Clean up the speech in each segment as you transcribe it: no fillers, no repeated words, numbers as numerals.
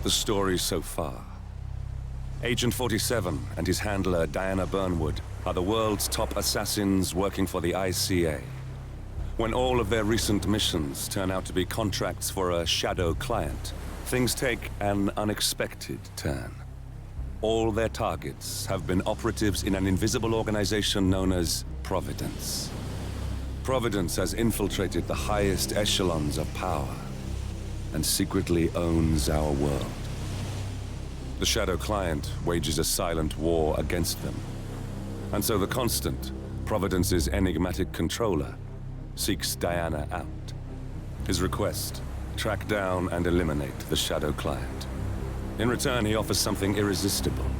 The story so far. Agent 47 and his handler Diana Burnwood are the world's top assassins working for the ICA. When all of their recent missions turn out to be contracts for a shadow client, things take an unexpected turn. All their targets have been operatives in an invisible organization known as Providence. Providence has infiltrated the highest echelons of power and secretly owns our world. The shadow client wages a silent war against them. And so the Constant, Providence's enigmatic controller, seeks Diana out. His request: track down and eliminate the shadow client. In return, he offers something irresistible: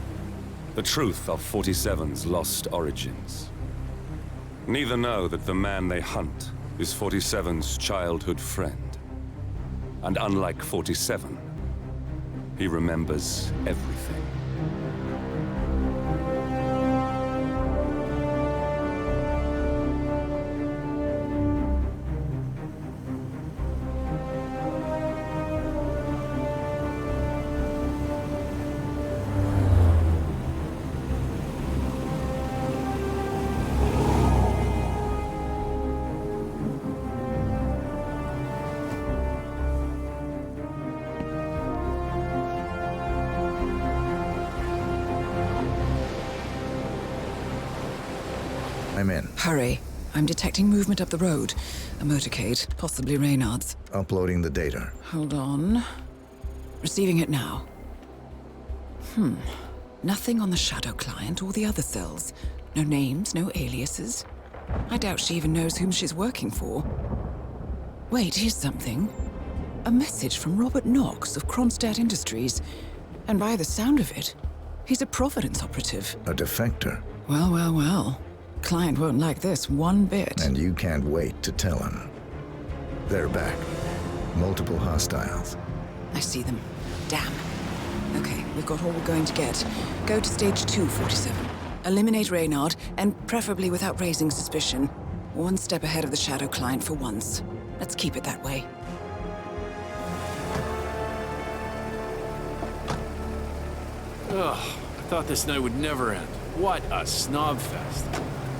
the truth of 47's lost origins. Neither know that the man they hunt is 47's childhood friend. And unlike 47, he remembers everything. I'm in. Hurry. I'm detecting movement up the road. A motorcade, possibly Reynard's. Uploading the data. Hold on. Receiving it now. Nothing on the shadow client or the other cells. No names, no aliases. I doubt she even knows whom she's working for. Wait, here's something. A message from Robert Knox of Kronstadt Industries. And by the sound of it, he's a Providence operative. A defector. Well, well, well. Client won't like this one bit. And you can't wait to tell him. They're back. Multiple hostiles. I see them. Damn. Okay, we've got all we're going to get. Go to stage 2, 47. Eliminate Reynard, and preferably without raising suspicion. One step ahead of the shadow client for once. Let's keep it that way. Ugh, I thought this night would never end. What a snob fest.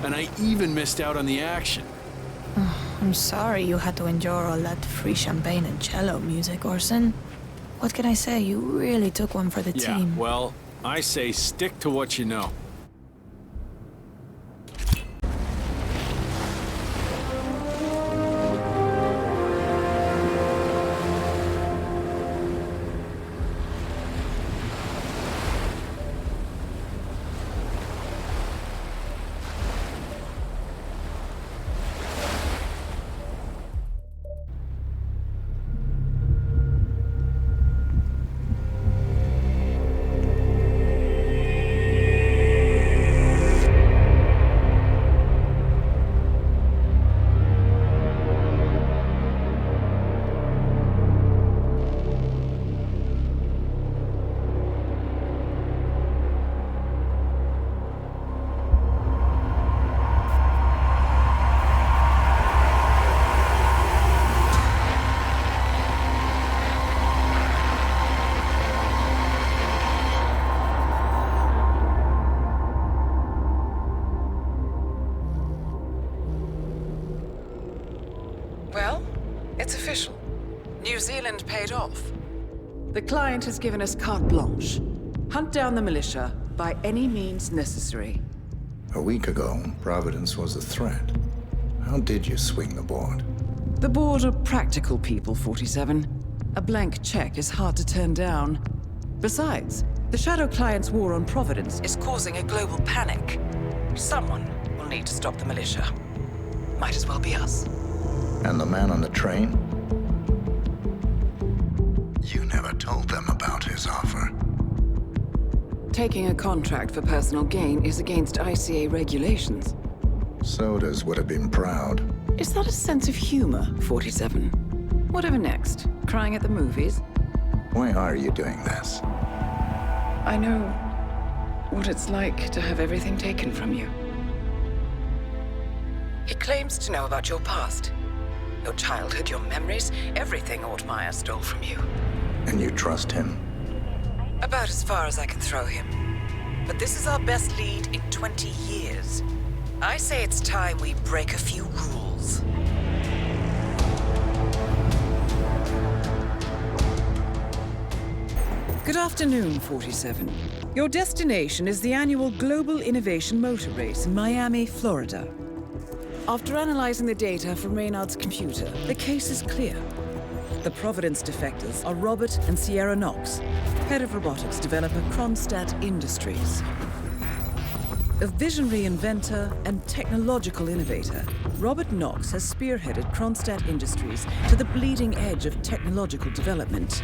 And I even missed out on the action. I'm sorry you had to endure all that free champagne and cello music, Orson. What can I say? You really took one for the team. Yeah, well, I say stick to what you know. Well, it's official. New Zealand paid off. The client has given us carte blanche. Hunt down the militia by any means necessary. A week ago, Providence was a threat. How did you swing the board? The board are practical people, 47. A blank check is hard to turn down. Besides, the shadow client's war on Providence is causing a global panic. Someone will need to stop the militia. Might as well be us. And the man on the train? You never told them about his offer. Taking a contract for personal gain is against ICA regulations. Sodas would have been proud. Is that a sense of humor, 47? Whatever next? Crying at the movies? Why are you doing this? I know what it's like to have everything taken from you. He claims to know about your past. Your childhood, your memories, everything Ortmeyer stole from you. And you trust him? About as far as I can throw him. But this is our best lead in 20 years. I say it's time we break a few rules. Good afternoon, 47. Your destination is the annual Global Innovation Motor Race in Miami, Florida. After analyzing the data from Reynard's computer, the case is clear. The Providence defectors are Robert and Sierra Knox, head of robotics developer Kronstadt Industries. A visionary inventor and technological innovator, Robert Knox has spearheaded Kronstadt Industries to the bleeding edge of technological development.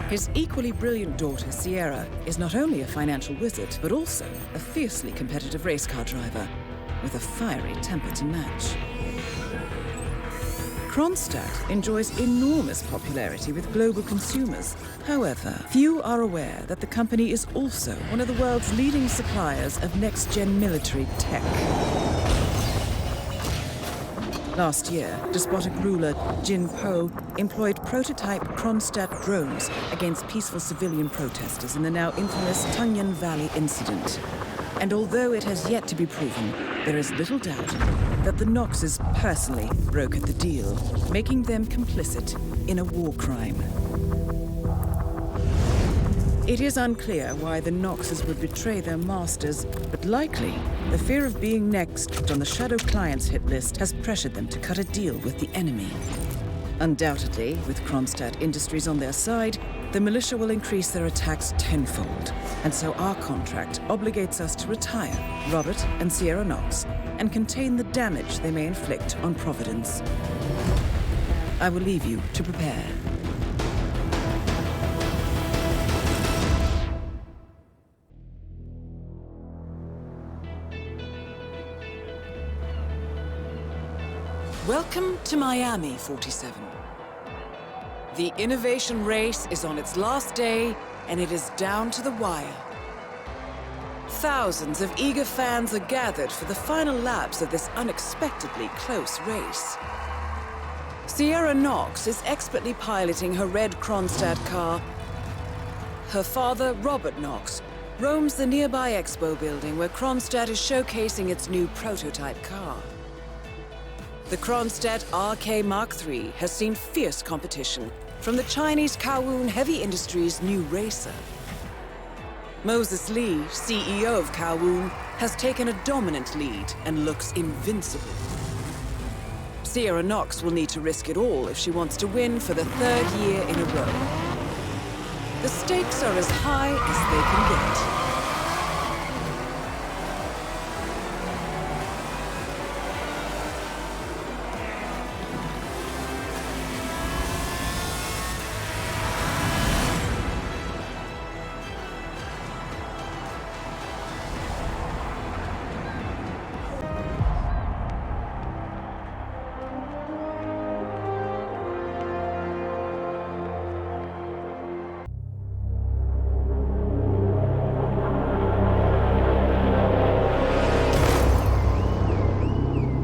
His equally brilliant daughter, Sierra, is not only a financial wizard, but also a fiercely competitive race car driver, with a fiery temper to match. Kronstadt enjoys enormous popularity with global consumers. However, few are aware that the company is also one of the world's leading suppliers of next-gen military tech. Last year, despotic ruler Jin Po employed prototype Kronstadt drones against peaceful civilian protesters in the now infamous Tungan Valley incident. And although it has yet to be proven, there is little doubt that the Knoxes personally brokered the deal, making them complicit in a war crime. It is unclear why the Knoxes would betray their masters, but likely the fear of being next on the Shadow Clients hit list has pressured them to cut a deal with the enemy. Undoubtedly, with Kronstadt Industries on their side, the militia will increase their attacks tenfold, and so our contract obligates us to retire Robert and Sierra Knox and contain the damage they may inflict on Providence. I will leave you to prepare. Welcome to Miami, 47. The innovation race is on its last day, and it is down to the wire. Thousands of eager fans are gathered for the final laps of this unexpectedly close race. Sierra Knox is expertly piloting her red Kronstadt car. Her father, Robert Knox, roams the nearby expo building where Kronstadt is showcasing its new prototype car. The Kronstadt RK Mark III has seen fierce competition from the Chinese Kowloon Heavy Industries' new racer. Moses Lee, CEO of Kowloon, has taken a dominant lead and looks invincible. Sierra Knox will need to risk it all if she wants to win for the third year in a row. The stakes are as high as they can get.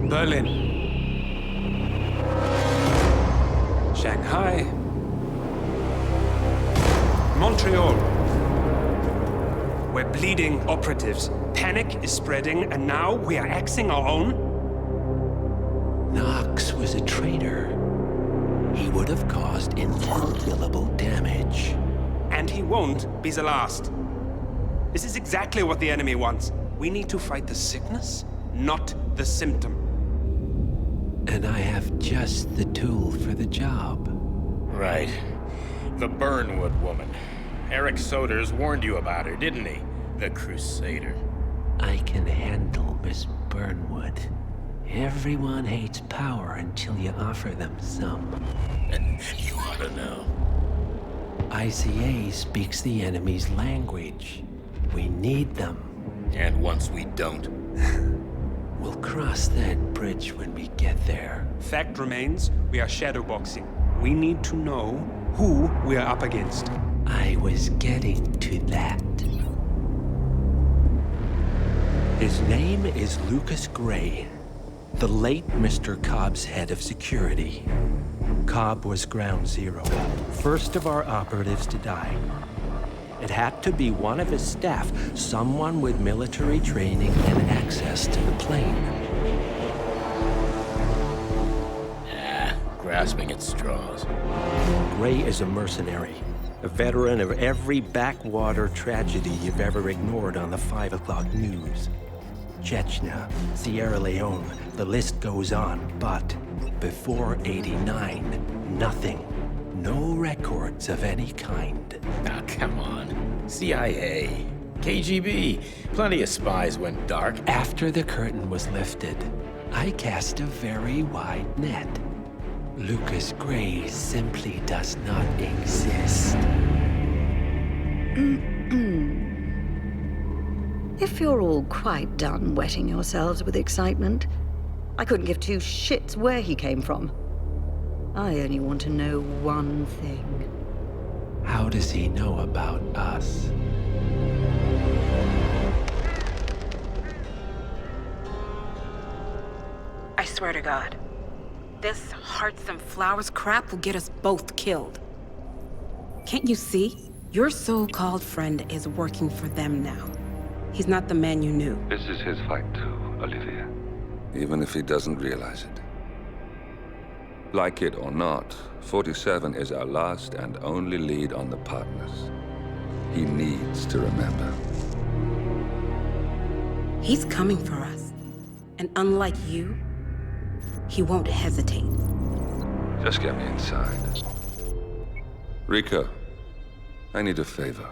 Berlin, Shanghai, Montreal. We're bleeding operatives. Panic is spreading, and now we are axing our own? Knox was a traitor. He would have caused incalculable damage. And he won't be the last. This is exactly what the enemy wants. We need to fight the sickness, not the symptom. And I have just the tool for the job. Right. The Burnwood woman. Eric Soders warned you about her, didn't he? The Crusader. I can handle Miss Burnwood. Everyone hates power until you offer them some. You ought to know. ICA speaks the enemy's language. We need them. And once we don't... We'll cross that bridge when we get there. Fact remains, we are shadowboxing. We need to know who we are up against. I was getting to that. His name is Lucas Gray. The late Mr. Cobb's head of security. Cobb was ground zero, first of our operatives to die. It had to be one of his staff, someone with military training and access to the plane. Grasping at straws. Gray is a mercenary, a veteran of every backwater tragedy you've ever ignored on the 5 o'clock news. Chechnya, Sierra Leone, the list goes on, but before '89, nothing. No records of any kind. Ah, come on. CIA, KGB, plenty of spies went dark. After the curtain was lifted, I cast a very wide net. Lucas Gray simply does not exist. If you're all quite done wetting yourselves with excitement, I couldn't give two shits where he came from. I only want to know one thing. How does he know about us? I swear to God, this hearts and flowers crap will get us both killed. Can't you see? Your so-called friend is working for them now. He's not the man you knew. This is his fight too, Olivia. Even if he doesn't realize it. Like it or not, 47 is our last and only lead on the partners. He needs to remember. He's coming for us. And unlike you, he won't hesitate. Just get me inside. Rico, I need a favor.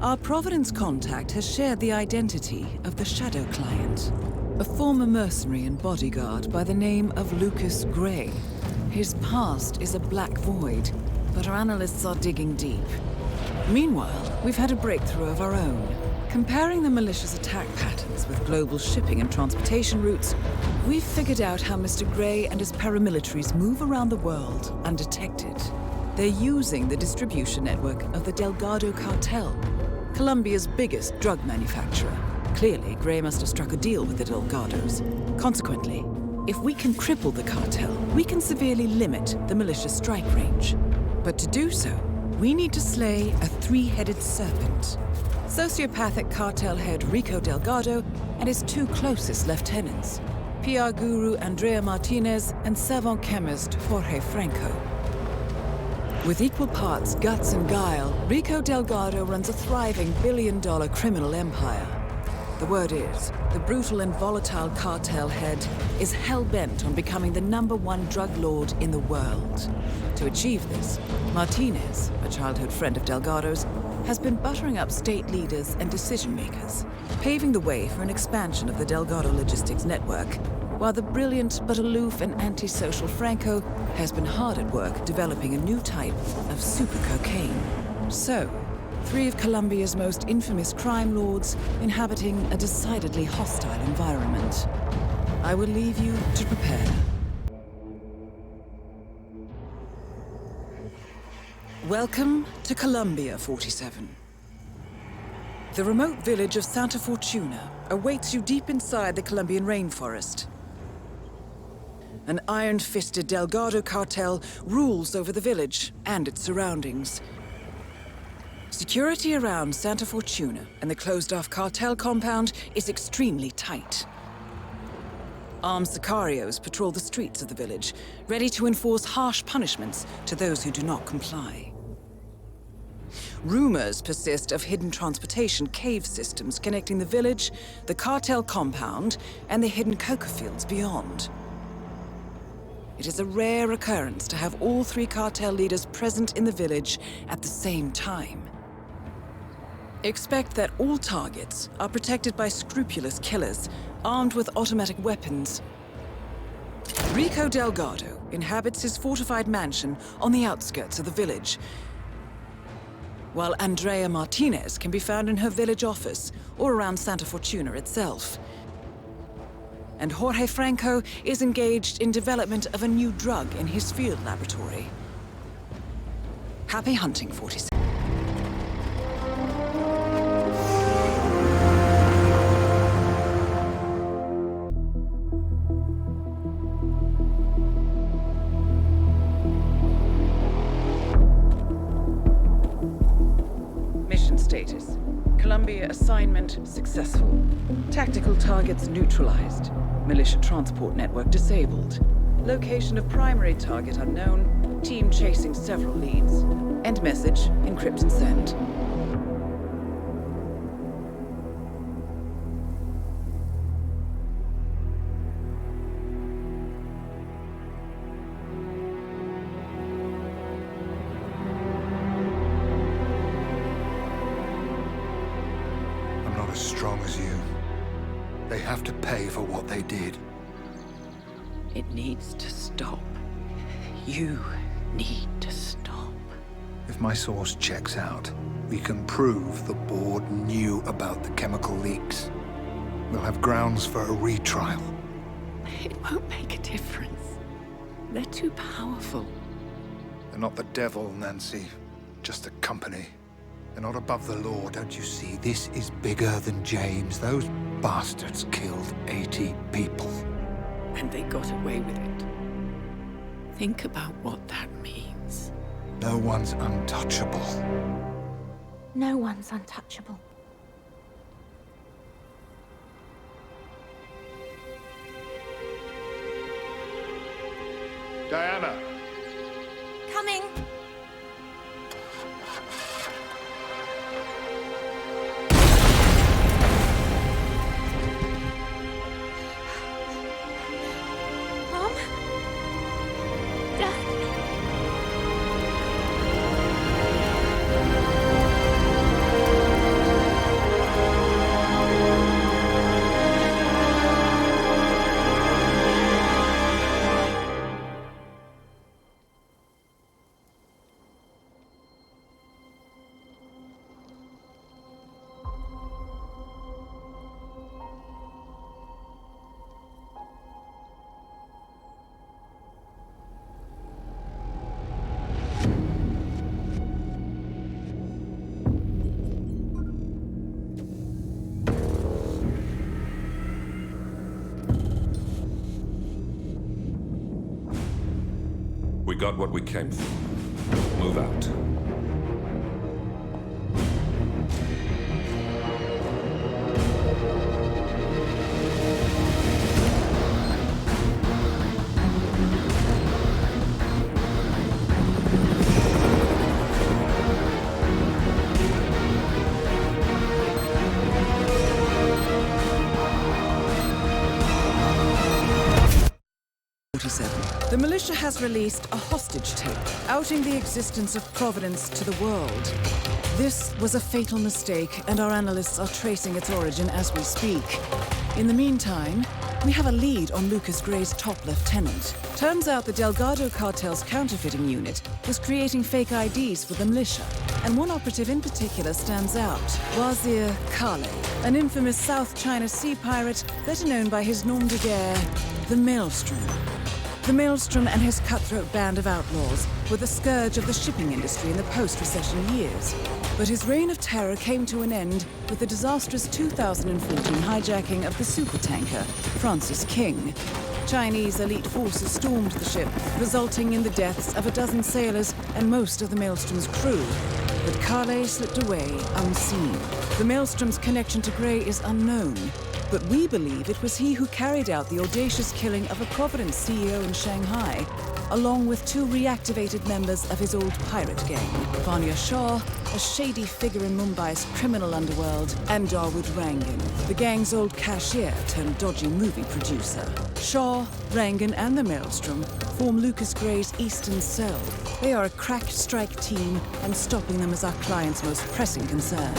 Our Providence contact has shared the identity of the Shadow Client, a former mercenary and bodyguard by the name of Lucas Gray. His past is a black void, but our analysts are digging deep. Meanwhile, we've had a breakthrough of our own. Comparing the malicious attack patterns with global shipping and transportation routes, we've figured out how Mr. Gray and his paramilitaries move around the world undetected. They're using the distribution network of the Delgado cartel, Colombia's biggest drug manufacturer. Clearly, Gray must have struck a deal with the Delgados. Consequently, if we can cripple the cartel, we can severely limit the militia's strike range. But to do so, we need to slay a three-headed serpent. Sociopathic cartel head Rico Delgado and his two closest lieutenants, PR guru Andrea Martinez and savant chemist Jorge Franco. With equal parts guts and guile, Rico Delgado runs a thriving billion-dollar criminal empire. The word is, the brutal and volatile cartel head is hell-bent on becoming the #1 drug lord in the world. To achieve this, Martinez, a childhood friend of Delgado's, has been buttering up state leaders and decision-makers, paving the way for an expansion of the Delgado logistics network, while the brilliant but aloof and antisocial Franco has been hard at work developing a new type of super cocaine. So, 3 of Colombia's most infamous crime lords inhabiting a decidedly hostile environment. I will leave you to prepare. Welcome to Colombia, 47. The remote village of Santa Fortuna awaits you deep inside the Colombian rainforest. An iron-fisted Delgado cartel rules over the village and its surroundings. Security around Santa Fortuna and the closed-off cartel compound is extremely tight. Armed sicarios patrol the streets of the village, ready to enforce harsh punishments to those who do not comply. Rumors persist of hidden transportation cave systems connecting the village, the cartel compound, and the hidden coca fields beyond. It is a rare occurrence to have all 3 cartel leaders present in the village at the same time. Expect that all targets are protected by scrupulous killers, armed with automatic weapons. Rico Delgado inhabits his fortified mansion on the outskirts of the village, while Andrea Martinez can be found in her village office or around Santa Fortuna itself. and Jorge Franco is engaged in development of a new drug in his field laboratory. Happy hunting, 47. Mission status. Columbia assignment successful. Tactical targets neutralized. Militia transport network disabled. Location of primary target unknown. Team chasing several leads. End message, encrypt and send. I'm not as strong as you. They have to pay for what they did. It needs to stop. You need to stop. If my source checks out, we can prove the board knew about the chemical leaks. We'll have grounds for a retrial. It won't make a difference. They're too powerful. They're not the devil, Nancy. Just a company. They're not above the law, don't you see? This is bigger than James. Those bastards killed 80 people. And they got away with it. Think about what that means. No one's untouchable. No one's untouchable. Diana! Coming! Mom? Dad? We got what we came for. Move out. The militia has released a hostage tape, outing the existence of Providence to the world. This was a fatal mistake, and our analysts are tracing its origin as we speak. In the meantime, we have a lead on Lucas Gray's top lieutenant. Turns out the Delgado cartel's counterfeiting unit was creating fake IDs for the militia, and one operative in particular stands out, Wazir Kale, an infamous South China Sea pirate better known by his nom de guerre, the Maelstrom. The Maelstrom and his cutthroat band of outlaws were the scourge of the shipping industry in the post-recession years. But his reign of terror came to an end with the disastrous 2014 hijacking of the supertanker, Francis King. Chinese elite forces stormed the ship, resulting in the deaths of a dozen sailors and most of the Maelstrom's crew. But Kale slipped away unseen. The Maelstrom's connection to Gray is unknown, but we believe it was he who carried out the audacious killing of a Providence CEO in Shanghai, along with two reactivated members of his old pirate gang, Vanya Shah, a shady figure in Mumbai's criminal underworld, and Dawood Rangan, the gang's old cashier turned dodgy movie producer. Shah, Rangan, and the Maelstrom form Lucas Gray's Eastern Cell. They are a crack strike team, and stopping them is our client's most pressing concern.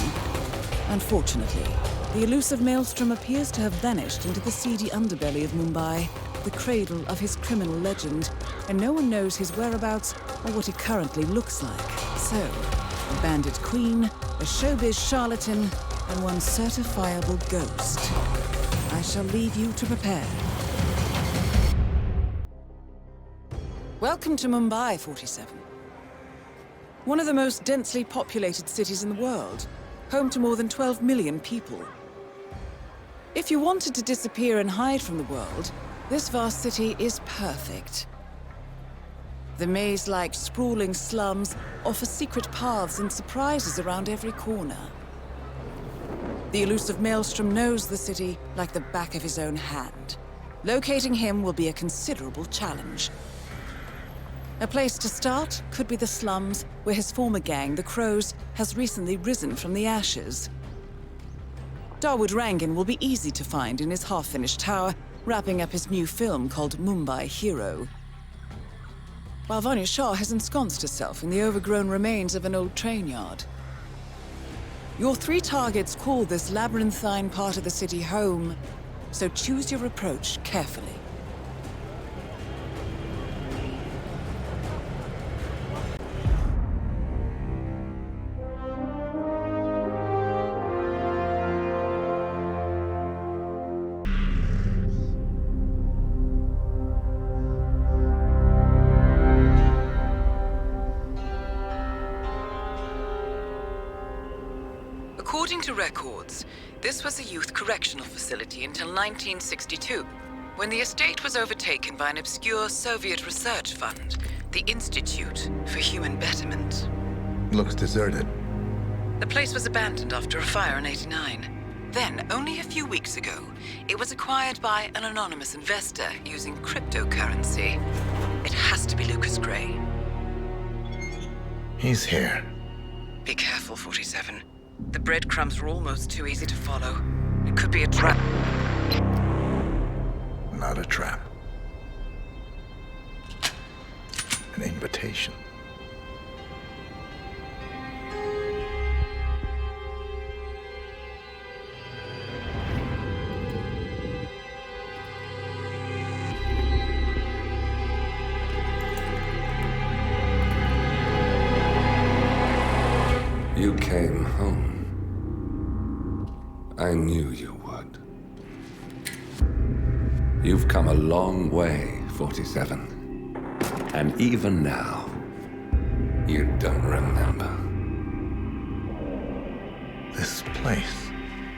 Unfortunately, the elusive Maelstrom appears to have vanished into the seedy underbelly of Mumbai, the cradle of his criminal legend, and no one knows his whereabouts or what he currently looks like. So, a bandit queen, a showbiz charlatan, and one certifiable ghost. I shall leave you to prepare. Welcome to Mumbai, 47. One of the most densely populated cities in the world, home to more than 12 million people. If you wanted to disappear and hide from the world, this vast city is perfect. The maze-like sprawling slums offer secret paths and surprises around every corner. The elusive Maelstrom knows the city like the back of his own hand. Locating him will be a considerable challenge. A place to start could be the slums, where his former gang, the Crows, has recently risen from the ashes. Dawood Rangan will be easy to find in his half-finished tower, wrapping up his new film called Mumbai Hero. While Vanya Shah has ensconced herself in the overgrown remains of an old train yard. Your 3 targets call this labyrinthine part of the city home, so choose your approach carefully. According to records, this was a youth correctional facility until 1962, when the estate was overtaken by an obscure Soviet research fund, the Institute for Human Betterment. Looks deserted. The place was abandoned after a fire in '89. Then, only a few weeks ago, it was acquired by an anonymous investor using cryptocurrency. It has to be Lucas Gray. He's here. Be careful, 47. The breadcrumbs were almost too easy to follow. It could be a trap. Not a trap. An invitation. You came home. I knew you would. You've come a long way, 47. And even now, you don't remember. This place.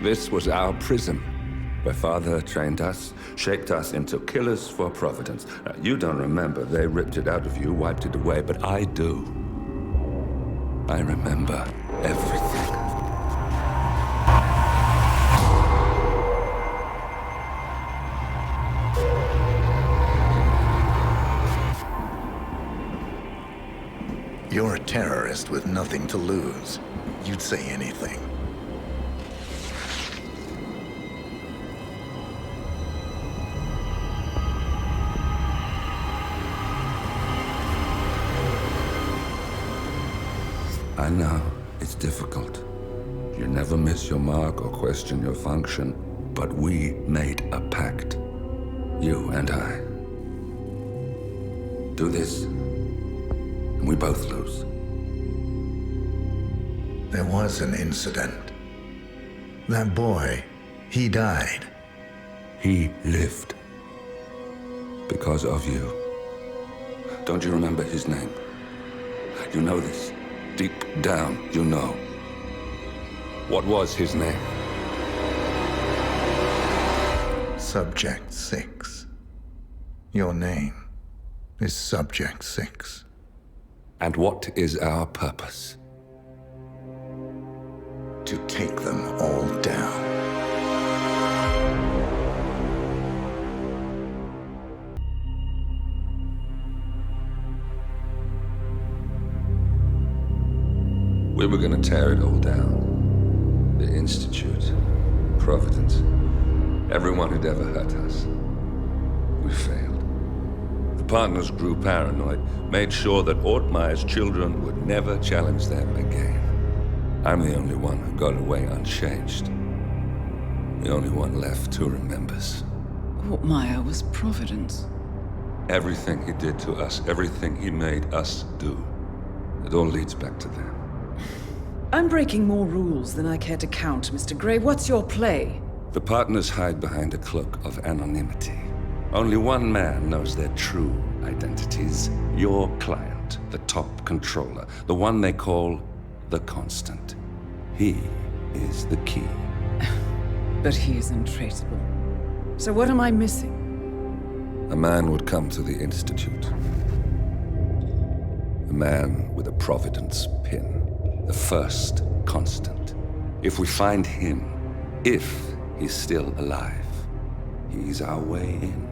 This was our prison, where Father trained us, shaped us into killers for Providence. Now, you don't remember. They ripped it out of you, wiped it away, but I do. I remember everything. You're a terrorist with nothing to lose. You'd say anything. I know, it's difficult. You never miss your mark or question your function, but we made a pact. You and I. Do this, and we both lose. There was an incident. That boy, he died. He lived. Because of you. Don't you remember his name? You know this. Deep down, you know. What was his name? Subject 6. Your name is Subject 6. And what is our purpose? To take them all down. We were gonna tear it all down. The Institute, Providence, everyone who'd ever hurt us. We failed. The partners grew paranoid, made sure that Ortmeyer's children would never challenge them again. I'm the only one who got away unchanged. The only one left who remembers. Ortmeyer was Providence. Everything he did to us, everything he made us do, it all leads back to them. I'm breaking more rules than I care to count, Mr. Gray. What's your play? The partners hide behind a cloak of anonymity. Only one man knows their true identities. Your client, the top controller, the one they call the Constant. He is the key. But he is untraceable. So what am I missing? A man would come to the Institute. A man with a Providence pin. The first Constant. If we find him, if he's still alive, he's our way in.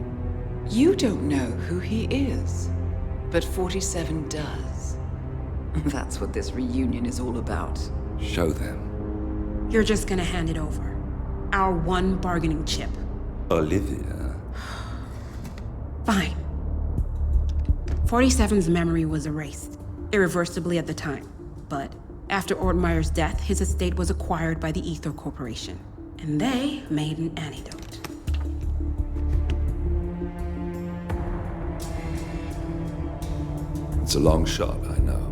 You don't know who he is, but 47 does. That's what this reunion is all about. Show them. You're just gonna hand it over. Our one bargaining chip. Olivia. Fine. 47's memory was erased, irreversibly at the time. But after Ortmeyer's death, his estate was acquired by the Ether Corporation. And they made an antidote. It's a long shot, I know.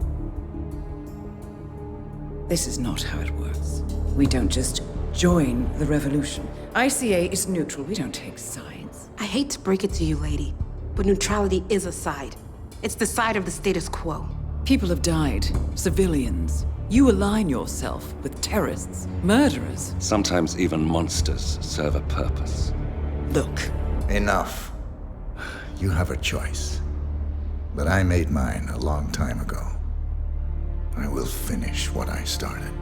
This is not how it works. We don't just join the revolution. ICA is neutral. We don't take sides. I hate to break it to you, lady, but neutrality is a side. It's the side of the status quo. People have died. Civilians. You align yourself with terrorists, murderers. Sometimes even monsters serve a purpose. Look. Enough. You have a choice. But I made mine a long time ago. I will finish what I started.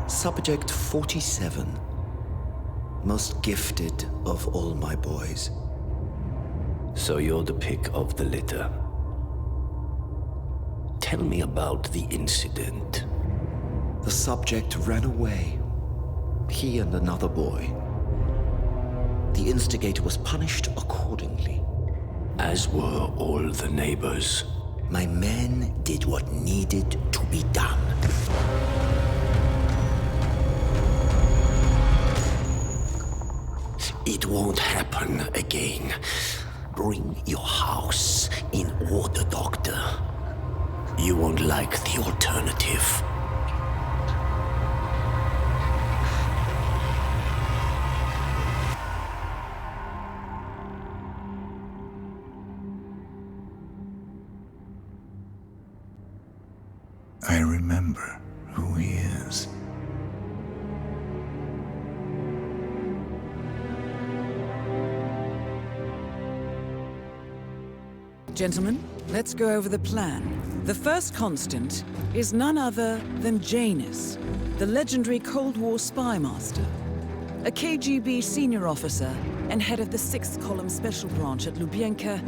Subject 47. Most gifted of all my boys. So you're the pick of the litter. Tell me about the incident. The subject ran away. He and another boy. The instigator was punished accordingly. As were all the neighbors. My men did what needed to be done. It won't happen again. Bring your house in order, Doctor. You won't like the alternative. I remember who he is. Gentlemen, let's go over the plan. The first Constant is none other than Janus, the legendary Cold War spy master. A KGB senior officer and head of the 6th Column Special Branch at Lubyanka,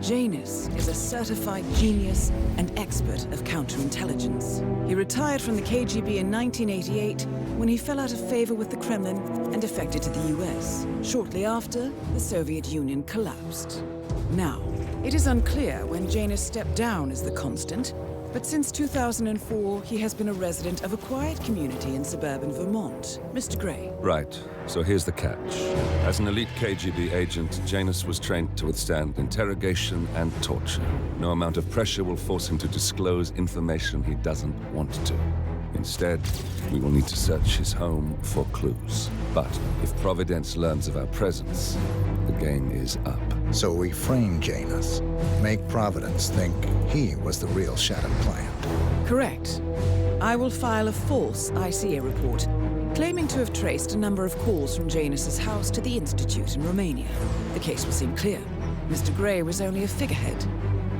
Janus is a certified genius and expert of counterintelligence. He retired from the KGB in 1988 when he fell out of favor with the Kremlin and defected to the US. Shortly after, the Soviet Union collapsed. Now, it is unclear when Janus stepped down as the Constant, but since 2004, he has been a resident of a quiet community in suburban Vermont. Mr. Gray. Right. So here's the catch. As an elite KGB agent, Janus was trained to withstand interrogation and torture. No amount of pressure will force him to disclose information he doesn't want to. Instead, we will need to search his home for clues. But if Providence learns of our presence, the game is up. So we frame Janus, make Providence think he was the real Shadow client. Correct. I will file a false ICA report, claiming to have traced a number of calls from Janus's house to the Institute in Romania. The case will seem clear. Mr. Gray was only a figurehead.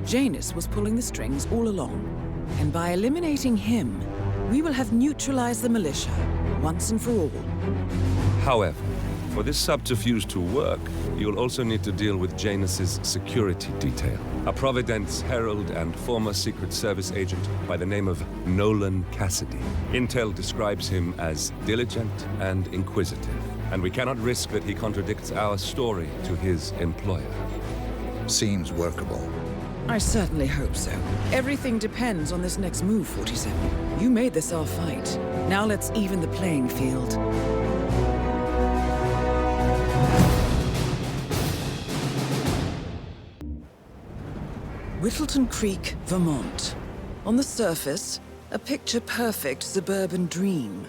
Janus was pulling the strings all along. And by eliminating him, we will have neutralized the militia, once and for all. However, for this subterfuge to work, you'll also need to deal with Janus's security detail. A Providence herald and former Secret Service agent by the name of Nolan Cassidy. Intel describes him as diligent and inquisitive, and we cannot risk that he contradicts our story to his employer. Seems workable. I certainly hope so. Everything depends on this next move, 47. You made this our fight. Now let's even the playing field. Whittleton Creek, Vermont. On the surface, a picture-perfect suburban dream.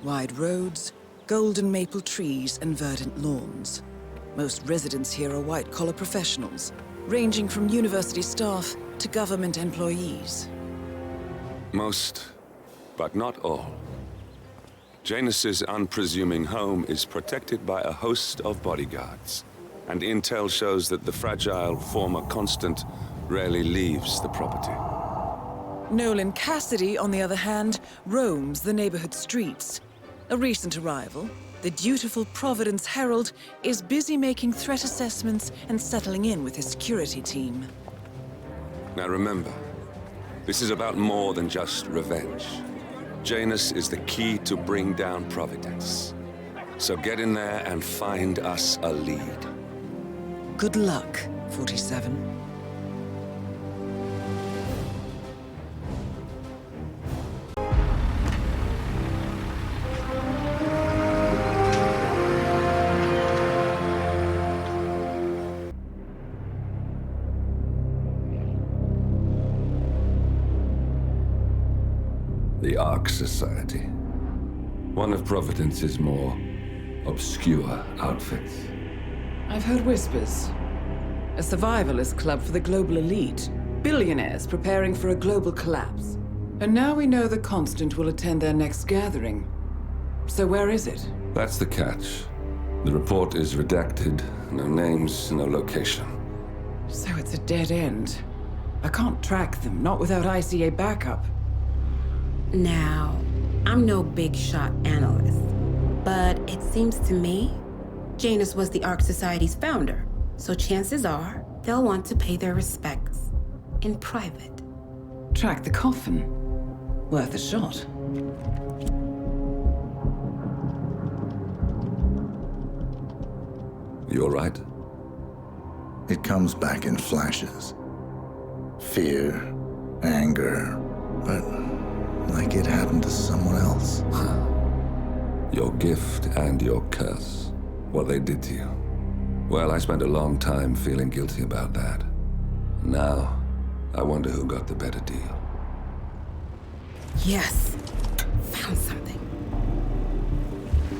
Wide roads, golden maple trees, and verdant lawns. Most residents here are white-collar professionals, ranging from university staff to government employees. Most, but not all. Janus's unpresuming home is protected by a host of bodyguards, and intel shows that the fragile former Constant rarely leaves the property. Nolan Cassidy, on the other hand, roams the neighborhood streets. A recent arrival, the dutiful Providence Herald is busy making threat assessments and settling in with his security team. Now remember, this is about more than just revenge. Janus is the key to bring down Providence. So get in there and find us a lead. Good luck, 47. The Ark Society. One of Providence's more obscure outfits. I've heard whispers. A survivalist club for the global elite. Billionaires preparing for a global collapse. And now we know the Constant will attend their next gathering. So where is it? That's the catch. The report is redacted. No names, no location. So it's a dead end. I can't track them, not without ICA backup. Now, I'm no big shot analyst, but it seems to me Janus was the Ark Society's founder, so chances are they'll want to pay their respects in private. Track the coffin. Worth a shot. You all right? It comes back in flashes. Fear, anger, but like it happened to someone else. Your gift and your curse. What they did to you. Well, I spent a long time feeling guilty about that. Now, I wonder who got the better deal. Yes, found something.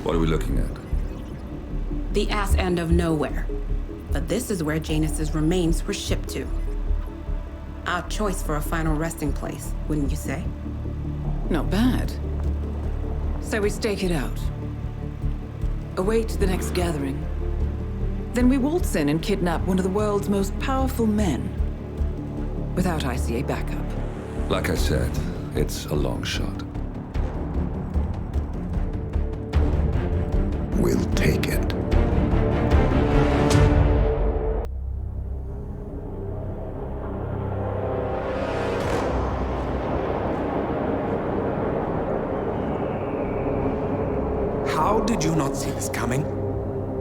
What are we looking at? The ass end of nowhere. But this is where Janus's remains were shipped to. Our choice for a final resting place, wouldn't you say? Not bad. So we stake it out. Await the next gathering. Then we waltz in and kidnap one of the world's most powerful men. Without ICA backup. Like I said, it's a long shot. We'll take it. How did you not see this coming?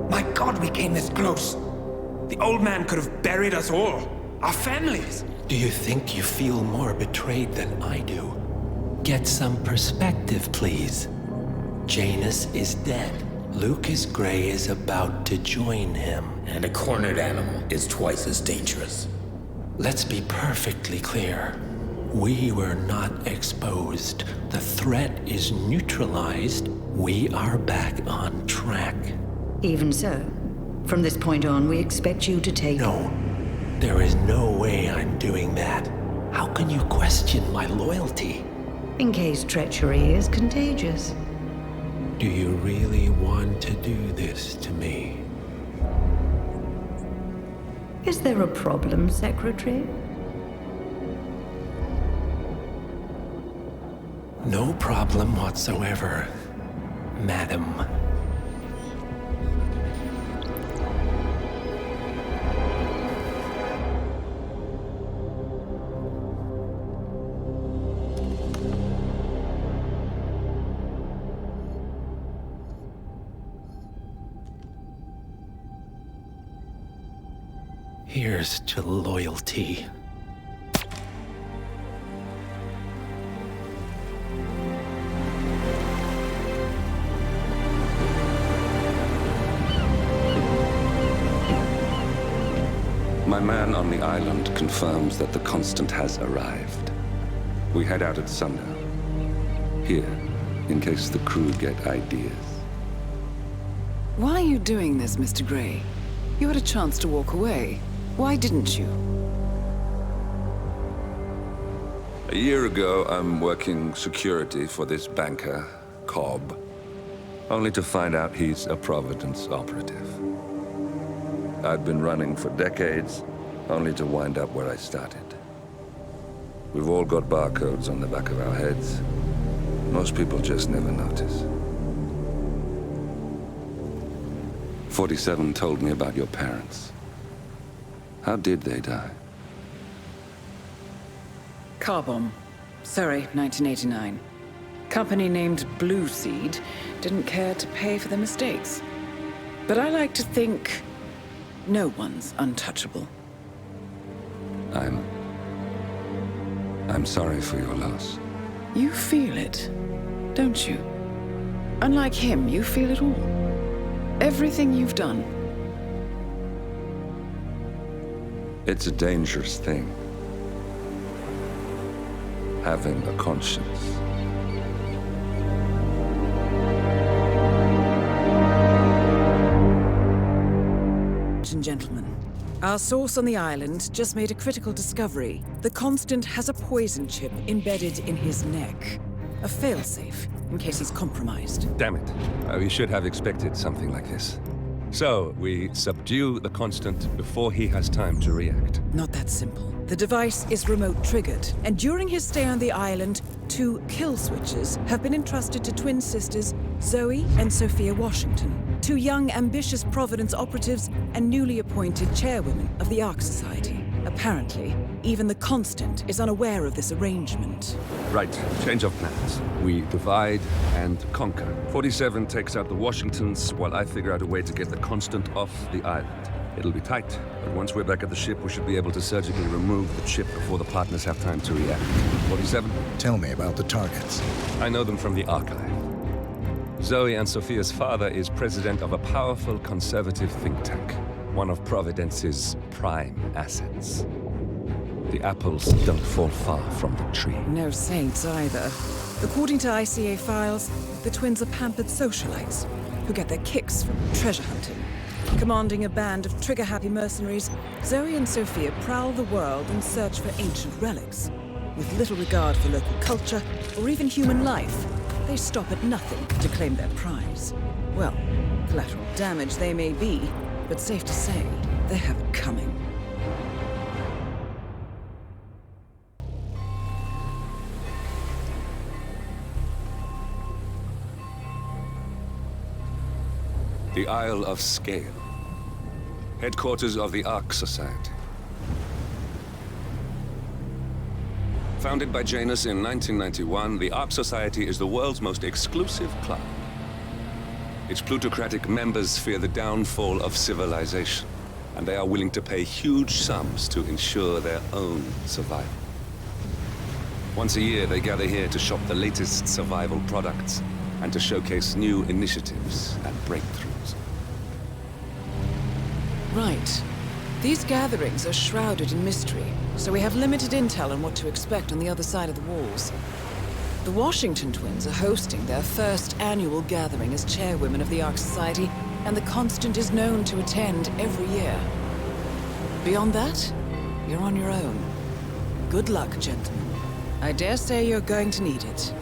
My God, we came this close. The old man could have buried us all. Our families. Do you think you feel more betrayed than I do? Get some perspective, please. Janus is dead. Lucas Gray is about to join him. And a cornered animal is twice as dangerous. Let's be perfectly clear. We were not exposed. The threat is neutralized. We are back on track. Even so, from this point on, we expect you to take... No. There is no way I'm doing that. How can you question my loyalty? In case treachery is contagious. Do you really want to do this to me? Is there a problem, Secretary? No problem whatsoever, Madam. Here's to loyalty man on the island confirms that the Constant has arrived. We head out at sundown. Here, in case the crew get ideas. Why are you doing this, Mr. Gray? You had a chance to walk away. Why didn't you? A year ago, I'm working security for this banker, Cobb, only to find out he's a Providence operative. I'd been running for decades, only to wind up where I started. We've all got barcodes on the back of our heads. Most people just never notice. 47 told me about your parents. How did they die? Car bomb. Surrey, 1989. Company named Blue Seed didn't care to pay for their mistakes. But I like to think no one's untouchable. I'm sorry for your loss. You feel it, don't you? Unlike him, you feel it all. Everything you've done. It's a dangerous thing, having a conscience. Ladies and gentlemen, our source on the island just made a critical discovery. The Constant has a poison chip embedded in his neck. A failsafe, in case he's compromised. Damn it. We should have expected something like this. So, we subdue the Constant before he has time to react. Not that simple. The device is remote triggered, and during his stay on the island, 2 kill switches have been entrusted to twin sisters Zoe and Sophia Washington, 2 young, ambitious Providence operatives and newly appointed chairwomen of the Ark Society. Apparently, even the Constant is unaware of this arrangement. Right, change of plans. We divide and conquer. 47 takes out the Washingtons, while I figure out a way to get the Constant off the island. It'll be tight, but once we're back at the ship, we should be able to surgically remove the chip before the partners have time to react. 47? Tell me about the targets. I know them from the archive. Zoe and Sophia's father is president of a powerful conservative think tank, one of Providence's prime assets. The apples don't fall far from the tree. No saints either. According to ICA files, the twins are pampered socialites who get their kicks from treasure hunting. Commanding a band of trigger-happy mercenaries, Zoe and Sophia prowl the world in search for ancient relics. With little regard for local culture or even human life, they stop at nothing to claim their prize. Well, collateral damage they may be, but safe to say, they have it coming. The Isle of Scale. Headquarters of the Ark Society. Founded by Janus in 1991, the Ark Society is the world's most exclusive club. Its plutocratic members fear the downfall of civilization, and they are willing to pay huge sums to ensure their own survival. Once a year, they gather here to shop the latest survival products and to showcase new initiatives and breakthroughs. Right. These gatherings are shrouded in mystery, so we have limited intel on what to expect on the other side of the walls. The Washington twins are hosting their first annual gathering as chairwomen of the Ark Society, and the Constant is known to attend every year. Beyond that, you're on your own. Good luck, gentlemen. I dare say you're going to need it.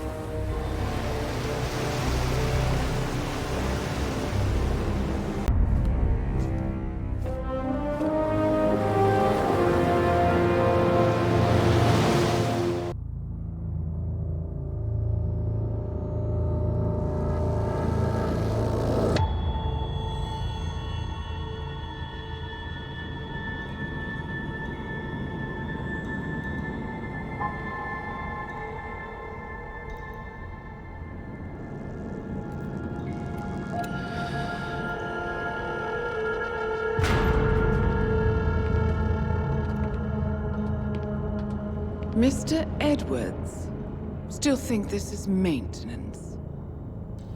Mr. Edwards, still think this is maintenance?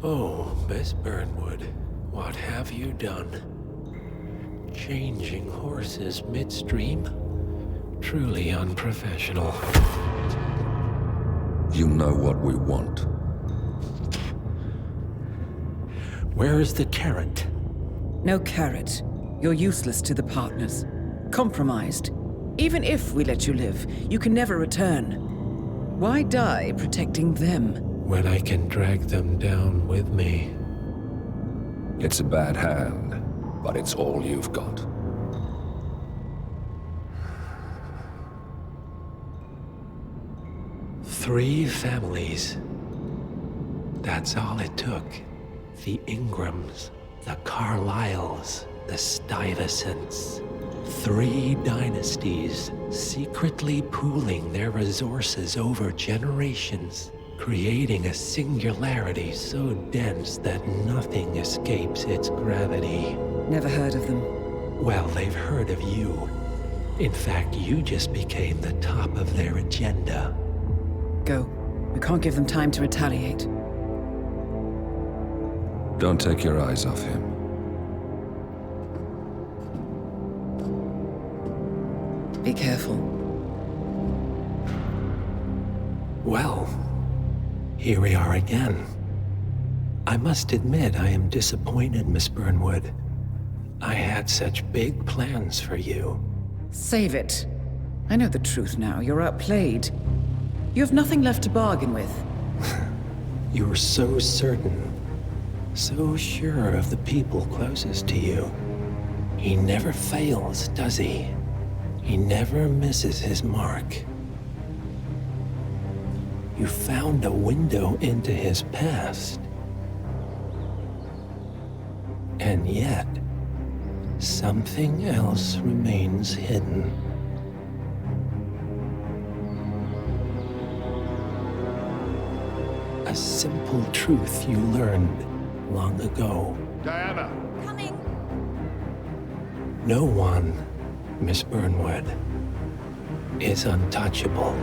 Oh, Miss Burnwood, what have you done? Changing horses midstream? Truly unprofessional. You know what we want. Where is the carrot? No carrot. You're useless to the partners. Compromised. Even if we let you live, you can never return. Why die protecting them? When I can drag them down with me. It's a bad hand, but it's all you've got. Three families. That's all it took. The Ingrams, the Carlyles, the Stuyvesants. 3 dynasties secretly pooling their resources over generations, creating a singularity so dense that nothing escapes its gravity. Never heard of them. Well, they've heard of you. In fact, you just became the top of their agenda. Go. We can't give them time to retaliate. Don't take your eyes off him. Be careful. Well, here we are again. I must admit I am disappointed, Miss Burnwood. I had such big plans for you. Save it. I know the truth now. You're outplayed. You have nothing left to bargain with. You were so certain, so sure of the people closest to you. He never fails, does he? He never misses his mark. You found a window into his past. And yet, something else remains hidden. A simple truth you learned long ago. Diana! Coming! No one, Miss Burnwood, is untouchable.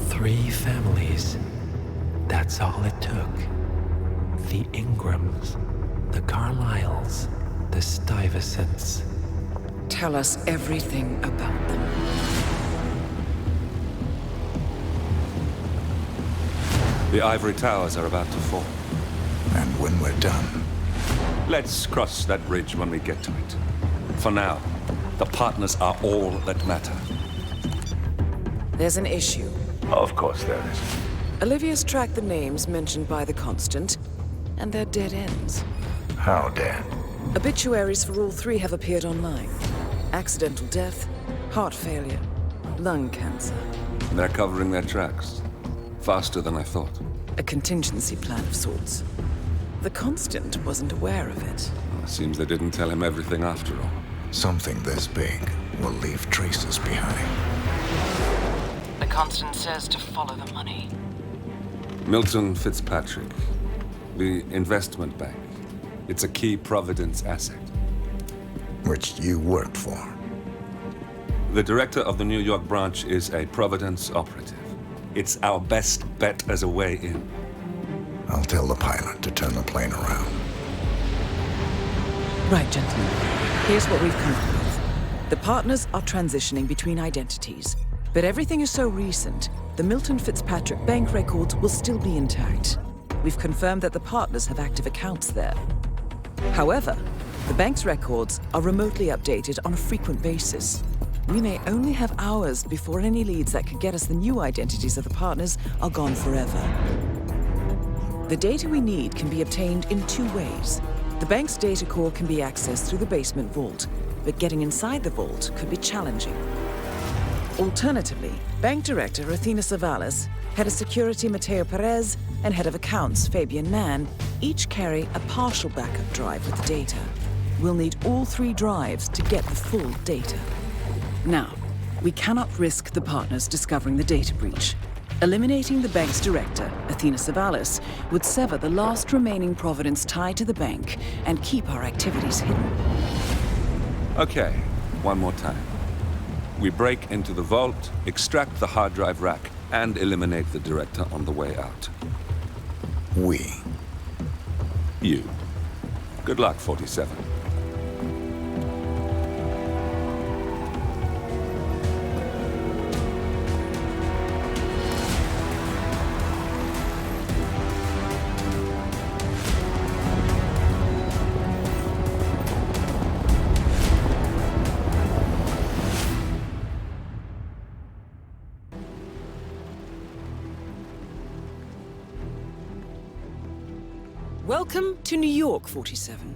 Three families. That's all it took. The Ingrams, the Carlyles, the Stuyvesants. Tell us everything about them. The ivory towers are about to fall. And when we're done, Let's cross that bridge when we get to it. For now, the partners are all that matter. There's an issue. Of course there is. Olivia's tracked the names mentioned by the Constant, and they're dead ends. how dead? Obituaries for all 3 have appeared online. Accidental death, heart failure, lung cancer. They're covering their tracks. Faster than I thought. A contingency plan of sorts. The Constant wasn't aware of it. Well, seems they didn't tell him everything after all. Something this big will leave traces behind. The Constant says to follow the money. Milton Fitzpatrick. The investment bank. It's a key Providence asset. Which you worked for. The director of the New York branch is a Providence operative. It's our best bet as a way in. I'll tell the pilot to turn the plane around. Right, gentlemen. Here's what we've come up with. The partners are transitioning between identities. But everything is so recent, the Milton Fitzpatrick bank records will still be intact. We've confirmed that the partners have active accounts there. However, the bank's records are remotely updated on a frequent basis. We may only have hours before any leads that could get us the new identities of the partners are gone forever. The data we need can be obtained in 2 ways. The bank's data core can be accessed through the basement vault, but getting inside the vault could be challenging. Alternatively, Bank Director Athena Savalas, Head of Security Mateo Perez, and Head of Accounts Fabian Mann each carry a partial backup drive with the data. We'll need all 3 drives to get the full data. Now, we cannot risk the partners discovering the data breach. Eliminating the bank's director, Athena Savalas, would sever the last remaining Providence tie to the bank and keep our activities hidden. Okay, one more time. We break into the vault, extract the hard drive rack, and eliminate the director on the way out. We. You. Good luck, 47. Welcome to New York, 47.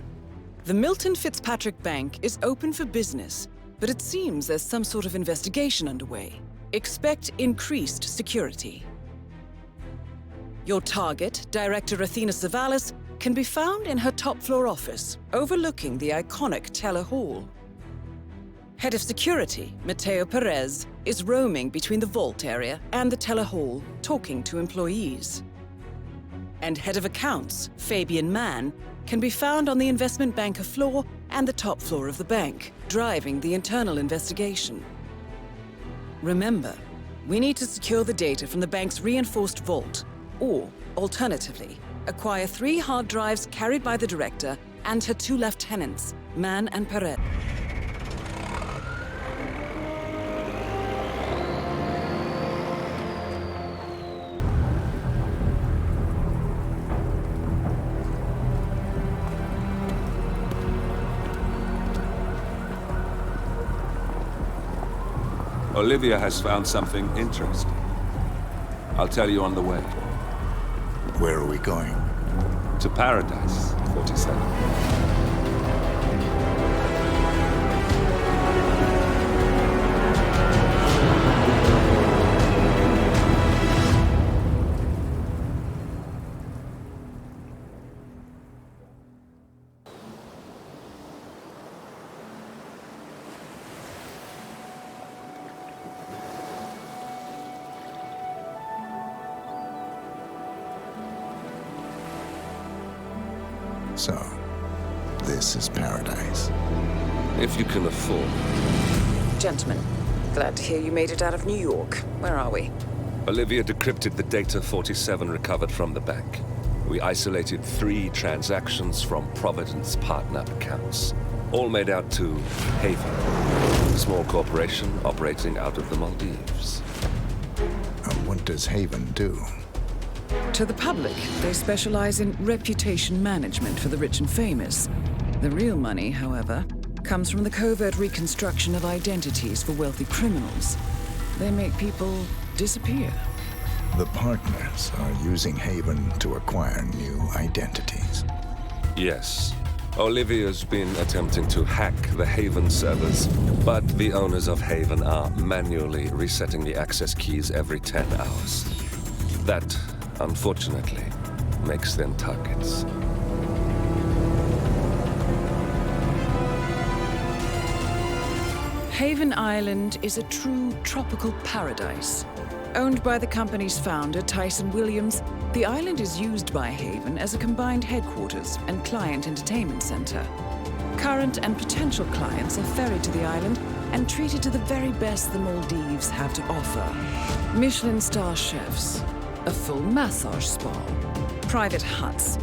The Milton Fitzpatrick Bank is open for business, but it seems there's some sort of investigation underway. Expect increased security. Your target, Director Athena Savalas, can be found in her top-floor office, overlooking the iconic Teller Hall. Head of Security, Mateo Perez, is roaming between the vault area and the Teller Hall, talking to employees. And Head of Accounts, Fabian Mann, can be found on the investment banker floor and the top floor of the bank, driving the internal investigation. Remember, we need to secure the data from the bank's reinforced vault, or, alternatively, acquire 3 hard drives carried by the director and her 2 lieutenants, Mann and Perez. Olivia has found something interesting. I'll tell you on the way. Where are we going? To paradise, 47. So, this is paradise. If you can afford. Gentlemen, glad to hear you made it out of New York. Where are we? Olivia decrypted the data 47 recovered from the bank. We isolated 3 transactions from Providence partner accounts, all made out to Haven, a small corporation operating out of the Maldives. And what does Haven do? To the public, they specialize in reputation management for the rich and famous. The real money, however, comes from the covert reconstruction of identities for wealthy criminals. They make people disappear. The partners are using Haven to acquire new identities. Yes. Olivia's been attempting to hack the Haven servers, but the owners of Haven are manually resetting the access keys every 10 hours. That, unfortunately, makes them targets. Haven Island is a true tropical paradise. Owned by the company's founder, Tyson Williams, the island is used by Haven as a combined headquarters and client entertainment center. Current and potential clients are ferried to the island and treated to the very best the Maldives have to offer. Michelin star chefs, a full massage spa, private huts,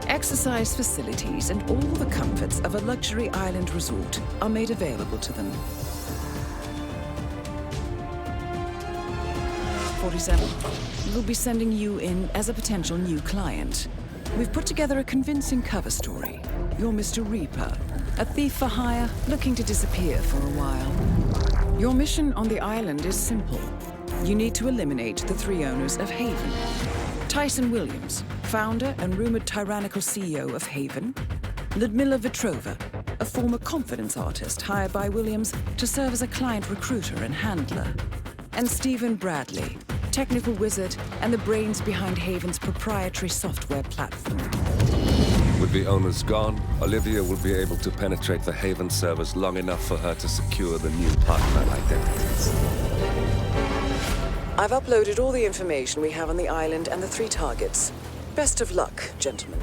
exercise facilities, and all the comforts of a luxury island resort are made available to them. 47. We'll be sending you in as a potential new client. We've put together a convincing cover story. You're Mr. Reaper, a thief for hire looking to disappear for a while. Your mission on the island is simple. You need to eliminate the 3 owners of Haven. Tyson Williams, founder and rumored tyrannical CEO of Haven. Ludmila Vetrova, a former confidence artist hired by Williams to serve as a client recruiter and handler. And Stephen Bradley, technical wizard, and the brains behind Haven's proprietary software platform. With the owners gone, Olivia will be able to penetrate the Haven servers long enough for her to secure the new partner identities. I've uploaded all the information we have on the island and the 3 targets. Best of luck, gentlemen.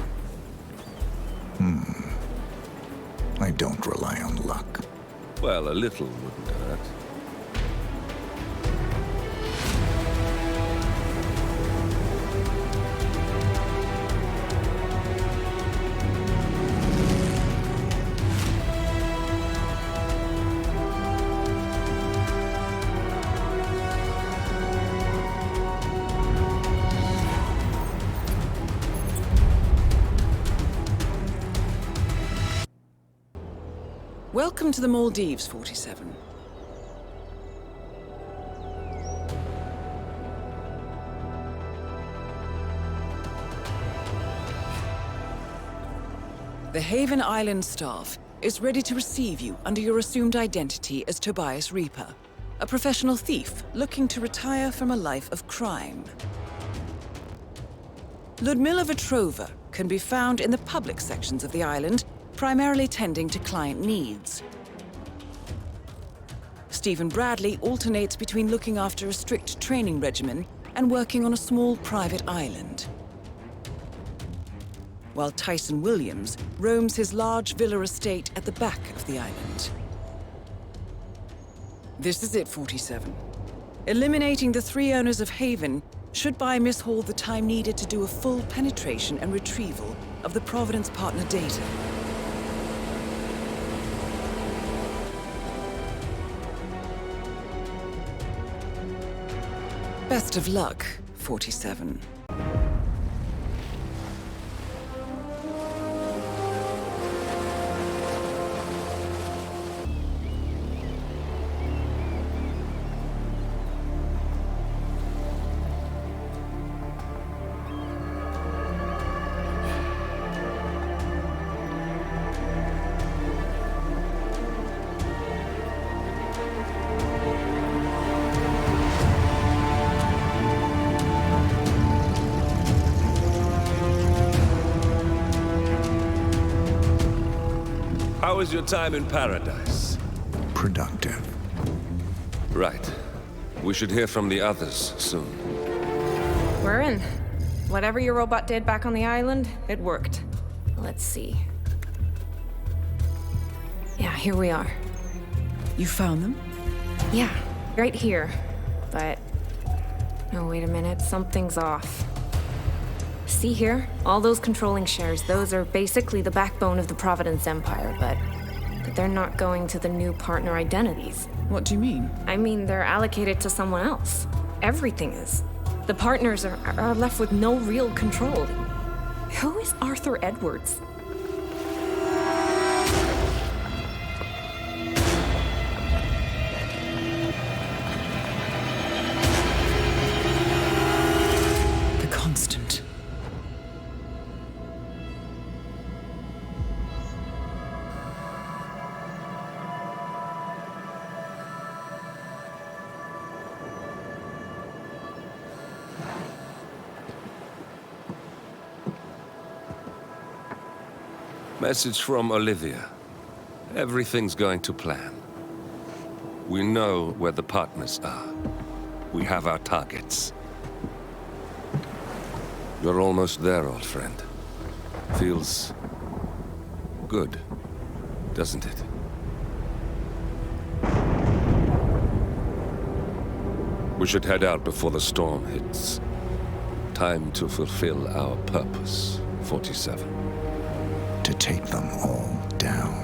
I don't rely on luck. Well, a little wouldn't hurt. Welcome to the Maldives, 47. The Haven Island staff is ready to receive you under your assumed identity as Tobias Reaper, a professional thief looking to retire from a life of crime. Ludmila Vetrova can be found in the public sections of the island, primarily tending to client needs. Stephen Bradley alternates between looking after a strict training regimen and working on a small private island, while Tyson Williams roams his large villa estate at the back of the island. This is it, 47. Eliminating the 3 owners of Haven should buy Miss Hall the time needed to do a full penetration and retrieval of the Providence partner data. Best of luck, 47. How was your time in paradise? Productive. Right. We should hear from the others soon. We're in. Whatever your robot did back on the island, it worked. Let's see. Yeah, here we are. You found them? Yeah, right here. But... oh, wait a minute. Something's off. See here? All those controlling shares, those are basically the backbone of the Providence Empire, but they're not going to the new partner identities. What do you mean? I mean, they're allocated to someone else. Everything is. The partners are left with no real control. Who is Arthur Edwards? The Constant. Message from Olivia. Everything's going to plan. We know where the partners are. We have our targets. You're almost there, old friend. Feels good, doesn't it? We should head out before the storm hits. Time to fulfill our purpose, 47. To take them all down.